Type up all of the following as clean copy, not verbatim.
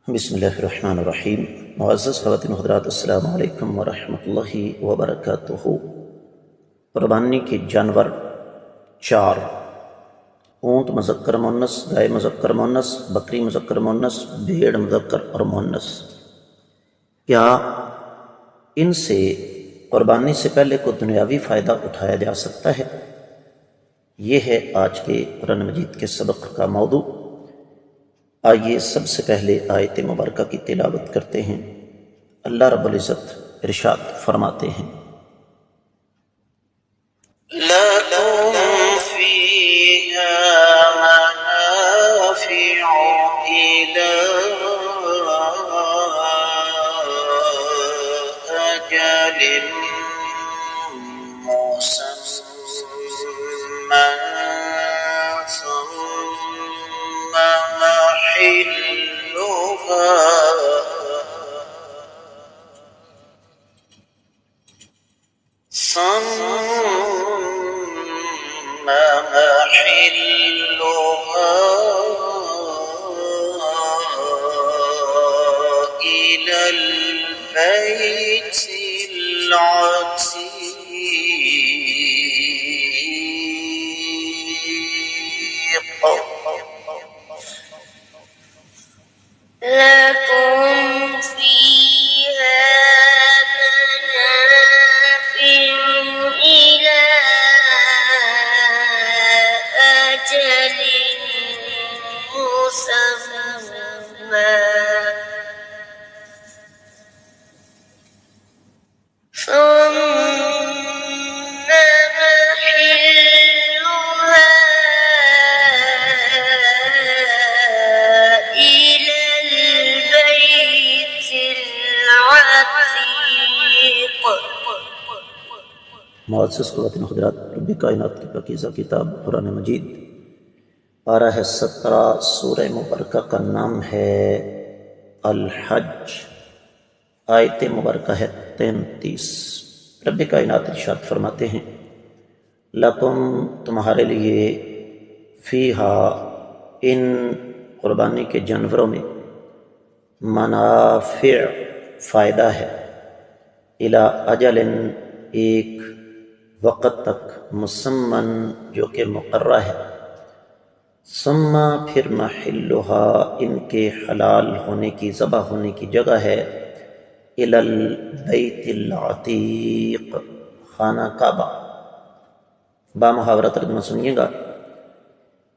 بسم اللہ الرحمن الرحیم۔ معزز خواتین و حضرات، السلام علیکم ورحمۃ اللہ وبرکاتہ۔ قربانی کے جانور 4: اونٹ مذکر مؤنث، گائے مذکر مؤنث، بکری مذکر مؤنث، بھیڑ مذکر اور مؤنث۔ کیا ان سے قربانی سے پہلے کوئی دنیاوی فائدہ اٹھایا جا سکتا ہے؟ یہ ہے آج کے قرآن مجید کے سبق کا موضوع۔ آئیے سب سے پہلے آیت مبارکہ کی تلاوت کرتے ہیں۔ اللہ رب العزت ارشاد فرماتے ہیں: لَكُمْ فِيهَا مَنَافِعُ إِلَىٰ أَجَلٍ مُّسَمًّى ثُمَّ مَحِلُّهَا إِلَى الْبَيْتِ الْعَتِيقِ لَكُمْ فِيهَا مَنَافِعُ إِلَىٰ أَجَلٍ مُّسَمًّى ثُمَّ مَحِلُّهَا إِلَى الْبَيْتِ الْعَتِيقِ۔ معزز خواتین و حضرات، رب کائنات کی پاکیزہ کتاب قرآن مجید پارہ ہے 17، سورہ مبارکہ کا نام ہے الحج، آیت مبارکہ ہے 33۔ رب کائنات ارشاد فرماتے ہیں: لکم تمہارے لیے، فیہا ان قربانی کے جانوروں میں، منافع فائدہ ہے، الی اجل ایک وقت تک، مسمن جو کہ مقررہ ہے، ثم پھر محلھا ان کے حلال ہونے کی، ذبح ہونے کی جگہ ہے، الی البیت العتیق خانہ کعبہ۔ با محاورہ ترجمہ سنیے گا۔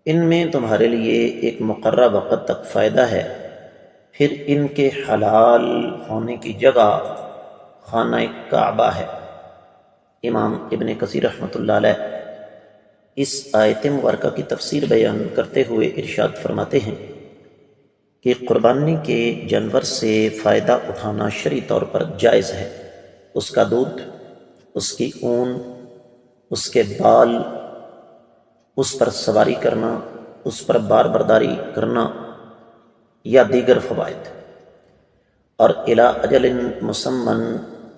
ان میں تمہارے لیے ایک مقررہ وقت تک فائدہ ہے، پھر ان کے حلال ہونے کی جگہ خانہ کعبہ ہے۔ امام ابن کثیر رحمۃ اللہ علیہ اس آیت مبارکہ کی تفسیر بیان کرتے ہوئے ارشاد فرماتے ہیں کہ قربانی کے جانور سے فائدہ اٹھانا شرعی طور پر جائز ہے۔ اس کا دودھ، اس کی اون، اس کے بال، اس پر سواری کرنا، اس پر بار برداری کرنا یا دیگر فوائد۔ اور الی اجل مسمن،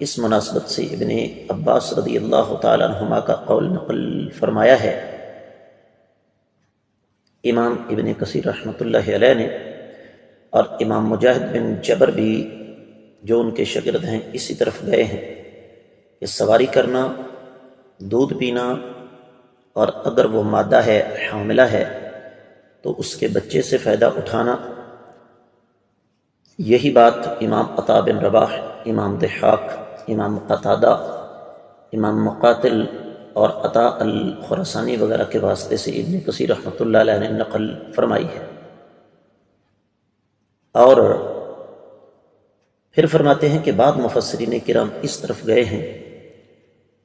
اس مناسبت سے ابن عباس رضی اللہ تعالیٰ عنہما کا قول نقل فرمایا ہے۔ امام ابن کثیر رحمۃ اللہ علیہ نے اور امام مجاہد بن جبر بھی جو ان کے شاگرد ہیں اسی طرف گئے ہیں کہ سواری کرنا، دودھ پینا، اور اگر وہ مادہ ہے، حاملہ ہے، تو اس کے بچے سے فائدہ اٹھانا۔ یہی بات امام عطا بن رباح، امام ضحاک، امام قتادہ، امام مقاتل اور عطا الخراسانی وغیرہ کے واسطے سے ابن کثیر رحمۃ اللہ علیہ نے نقل فرمائی ہے۔ اور پھر فرماتے ہیں کہ بعض مفسرین کرام اس طرف گئے ہیں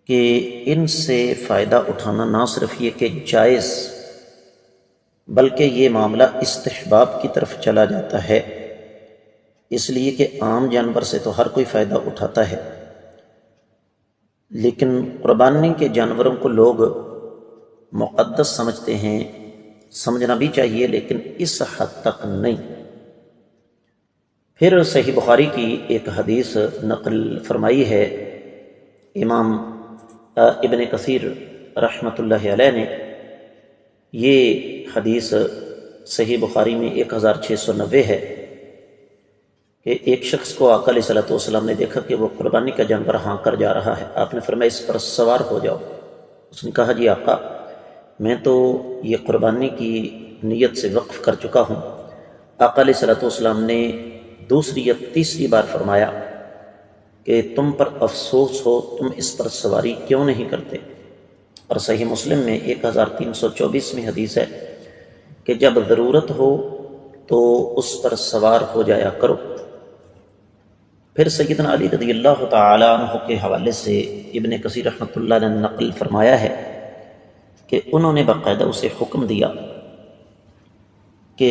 کہ ان سے فائدہ اٹھانا نہ صرف یہ کہ جائز، بلکہ یہ معاملہ استحباب کی طرف چلا جاتا ہے، اس لیے کہ عام جانور سے تو ہر کوئی فائدہ اٹھاتا ہے، لیکن قربانی کے جانوروں کو لوگ مقدس سمجھتے ہیں، سمجھنا بھی چاہیے لیکن اس حد تک نہیں۔ پھر صحیح بخاری کی ایک حدیث نقل فرمائی ہے امام ابن کثیر رحمۃ اللہ علیہ نے، یہ حدیث صحیح بخاری میں 1690 ہے کہ ایک شخص کو آقا علیہ الصلوۃ والسلام نے دیکھا کہ وہ قربانی کا جانور ہانک کر جا رہا ہے۔ آپ نے فرمایا اس پر سوار ہو جاؤ۔ اس نے کہا جی آقا میں تو یہ قربانی کی نیت سے وقف کر چکا ہوں۔ آقا علیہ الصلوۃ والسلام نے دوسری یا تیسری بار فرمایا کہ تم پر افسوس ہو، تم اس پر سواری کیوں نہیں کرتے؟ اور صحیح مسلم میں 1324ویں حدیث ہے کہ جب ضرورت ہو تو اس پر سوار ہو جایا کرو۔ پھر سیدنا علی رضی اللہ تعالیٰ عنہ کے حوالے سے ابن کثیر رحمۃ اللہ نے نقل فرمایا ہے کہ انہوں نے باقاعدہ اسے حکم دیا کہ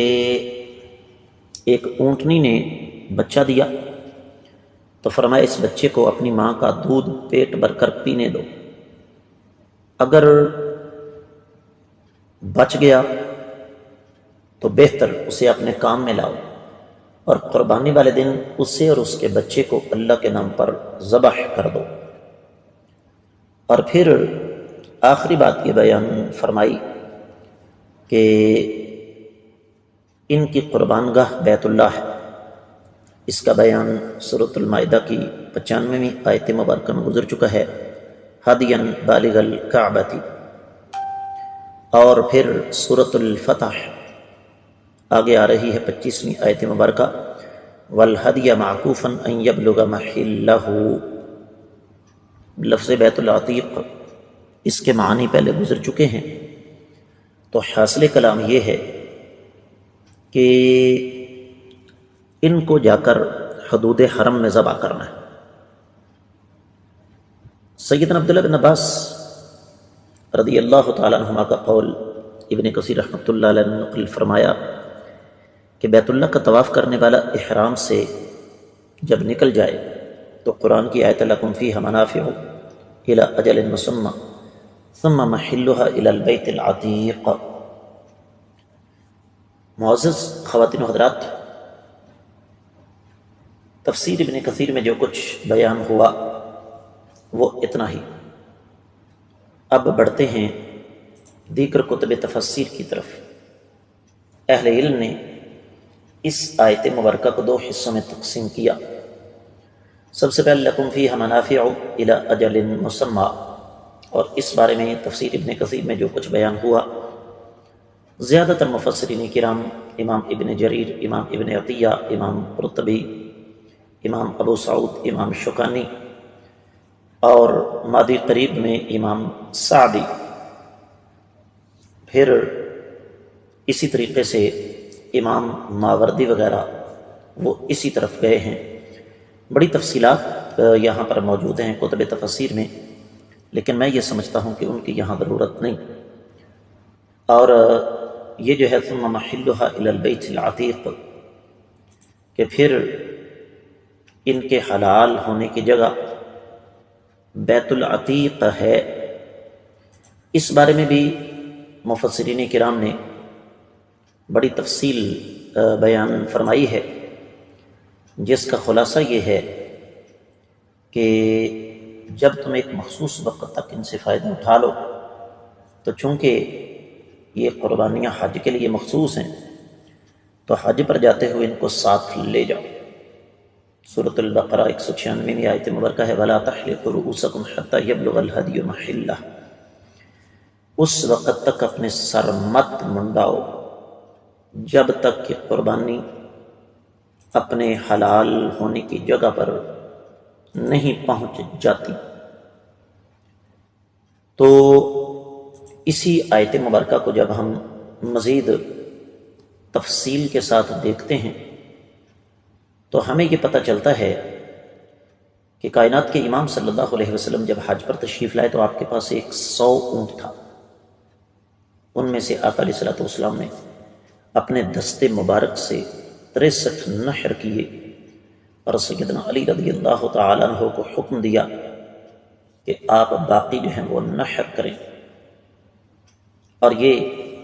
ایک اونٹنی نے بچہ دیا تو فرمایا اس بچے کو اپنی ماں کا دودھ پیٹ بھر کر پینے دو، اگر بچ گیا تو بہتر اسے اپنے کام میں لاؤ، اور قربانی والے دن اسے اور اس کے بچے کو اللہ کے نام پر ذبح کر دو۔ اور پھر آخری بات یہ بیان فرمائی کہ ان کی قربان گاہ بیت اللہ ہے۔ اس کا بیان سورۃ المائدہ کی 95ویں آیت مبارکہ میں گزر چکا ہے، ہدیًا بالغ الکعبۃ۔ اور پھر سورۃ الفتح آگے آ رہی ہے 25ویں آیت مبارکہ، والہدی معکوفا ان یبلغ محلہ۔ لفظ بیت العتیق اس کے معنی پہلے گزر چکے ہیں، تو حاصل کلام یہ ہے کہ ان کو جا کر حدود حرم میں ذبح کرنا ہے۔ سیدنا عبداللہ بن عباس رضی اللہ تعالیٰ عنہما کا قول ابن کثیر رحمۃ اللہ علیہ نے نقل فرمایا کہ بیت اللہ کا طواف کرنے والا احرام سے جب نکل جائے تو قرآن کی آیت لکم فیہا منافع الی اجل مسمى ثم محلها الی البیت العتیق۔ معزز خواتین و حضرات، تفسیر ابن کثیر میں جو کچھ بیان ہوا وہ اتنا ہی۔ اب بڑھتے ہیں دیگر کتب تفسیر کی طرف۔ اہل علم نے اس آیت مبارکہ کو 2 حصوں میں تقسیم کیا۔ سب سے پہلے لکم فیہا منافع الی اجل مسمى، اور اس بارے میں تفسیر ابن کثیر میں جو کچھ بیان ہوا زیادہ تر مفسرین کرام، امام ابن جریر، امام ابن عطیہ، امام قرطبی، امام ابو سعود، امام شوکانی، اور مادی قریب میں امام سعدی، پھر اسی طریقے سے امام ماوردی وغیرہ وہ اسی طرف گئے ہیں۔ بڑی تفصیلات یہاں پر موجود ہیں کتب تفسیر میں، لیکن میں یہ سمجھتا ہوں کہ ان کی یہاں ضرورت نہیں۔ اور یہ جو ہے ثم محلها الی البیت العتیق، کہ پھر ان کے حلال ہونے کی جگہ بیت العتیق ہے، اس بارے میں بھی مفسرین کرام نے بڑی تفصیل بیان فرمائی ہے، جس کا خلاصہ یہ ہے کہ جب تم ایک مخصوص وقت تک ان سے فائدہ اٹھا لو تو چونکہ یہ قربانیاں حج کے لیے مخصوص ہیں تو حج پر جاتے ہوئے ان کو ساتھ لے جاؤ۔ سورۃ البقرہ 196ویں آیت مبارکہ ہے، وَلَا تَحْلِقُوا رُؤُوسَكُمْ حَتَّى يَبْلُغَ الْهَدْيُ مَحِلَّهُ۔ اس وقت تک اپنے سر مت منڈاؤ جب تک کہ قربانی اپنے حلال ہونے کی جگہ پر نہیں پہنچ جاتی۔ تو اسی آیت مبارکہ کو جب ہم مزید تفصیل کے ساتھ دیکھتے ہیں تو ہمیں یہ پتہ چلتا ہے کہ کائنات کے امام صلی اللہ علیہ وسلم جب حج پر تشریف لائے تو آپ کے پاس 100 اونٹ تھا۔ ان میں سے آقا علیہ الصلوۃ والسلام نے اپنے دستے مبارک سے 63 نحر کیے، اور سیدنا علی رضی اللہ تعالیٰ عنہ کو حکم دیا کہ آپ باقی جو ہیں وہ نحر کریں۔ اور یہ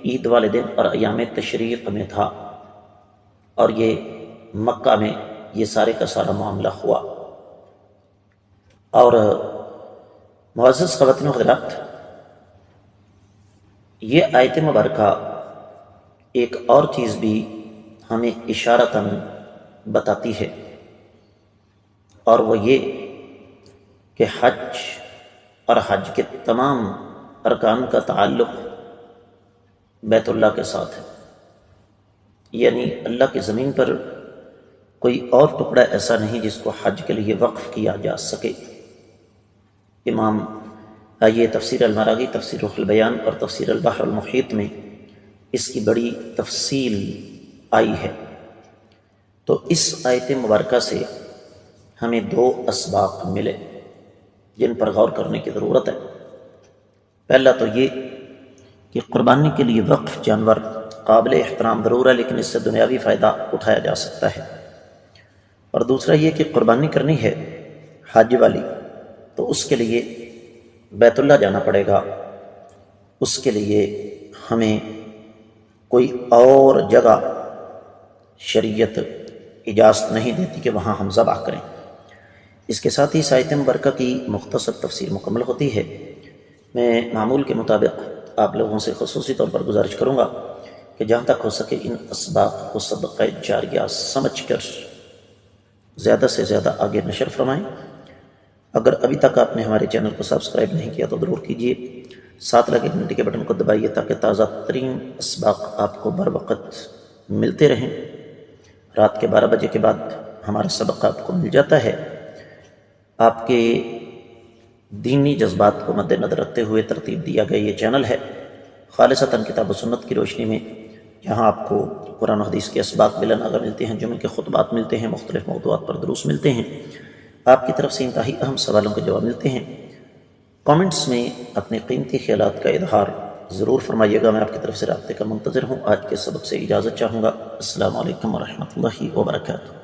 عید والے دن اور ایام تشریق میں تھا، اور یہ مکہ میں یہ سارے کا سارا معاملہ ہوا۔ اور معزز خواتین و حضرات، یہ آیت مبارکہ ایک اور چیز بھی ہمیں اشارتاً بتاتی ہے اور وہ یہ کہ حج اور حج کے تمام ارکان کا تعلق بیت اللہ کے ساتھ ہے، یعنی اللہ کی زمین پر کوئی اور ٹکڑا ایسا نہیں جس کو حج کے لیے وقف کیا جا سکے۔ امام آئیے تفسیر المراغی، تفسیر روح البیان اور تفسیر البحر المحیط میں اس کی بڑی تفصیل آئی ہے۔ تو اس آیت مبارکہ سے ہمیں دو اسباق ملے جن پر غور کرنے کی ضرورت ہے۔ پہلا تو یہ کہ قربانی کے لیے وقف جانور قابل احترام ضرور ہے، لیکن اس سے دنیاوی فائدہ اٹھایا جا سکتا ہے۔ اور دوسرا یہ کہ قربانی کرنی ہے حج والی تو اس کے لیے بیت اللہ جانا پڑے گا، اس کے لیے ہمیں کوئی اور جگہ شریعت اجازت نہیں دیتی کہ وہاں ہم ذبح کریں۔ اس کے ساتھ ہی اس آیت مبارکہ کی مختصر تفسیر مکمل ہوتی ہے۔ میں معمول کے مطابق آپ لوگوں سے خصوصی طور پر گزارش کروں گا کہ جہاں تک ہو سکے ان اسباق کو صدقہ جاریہ سمجھ کر زیادہ سے زیادہ آگے نشر فرمائیں۔ اگر ابھی تک آپ نے ہمارے چینل کو سبسکرائب نہیں کیا تو ضرور کیجیے، ساتھ لگے گھنٹی کے بٹن کو دبائیے تاکہ تازہ ترین اسباق آپ کو بر وقت ملتے رہیں۔ رات کے 12 بجے کے بعد ہمارا سبق آپ کو مل جاتا ہے۔ آپ کے دینی جذبات کو مد نظر رکھتے ہوئے ترتیب دیا گیا یہ چینل ہے، خالصتاً کتاب و سنت کی روشنی میں، جہاں آپ کو قرآن و حدیث کے اسباق بلا ناغہ ملتے ہیں، جمعے کے خطبات ملتے ہیں، مختلف موضوعات پر دروس ملتے ہیں، آپ کی طرف سے انتہائی اہم سوالوں کے جواب ملتے ہیں۔ کامنٹس میں اپنے قیمتی خیالات کا اظہار ضرور فرمائیے گا، میں آپ کی طرف سے رابطے کا منتظر ہوں۔ آج کے سبق سے اجازت چاہوں گا۔ السلام علیکم ورحمۃ اللہ وبرکاتہ۔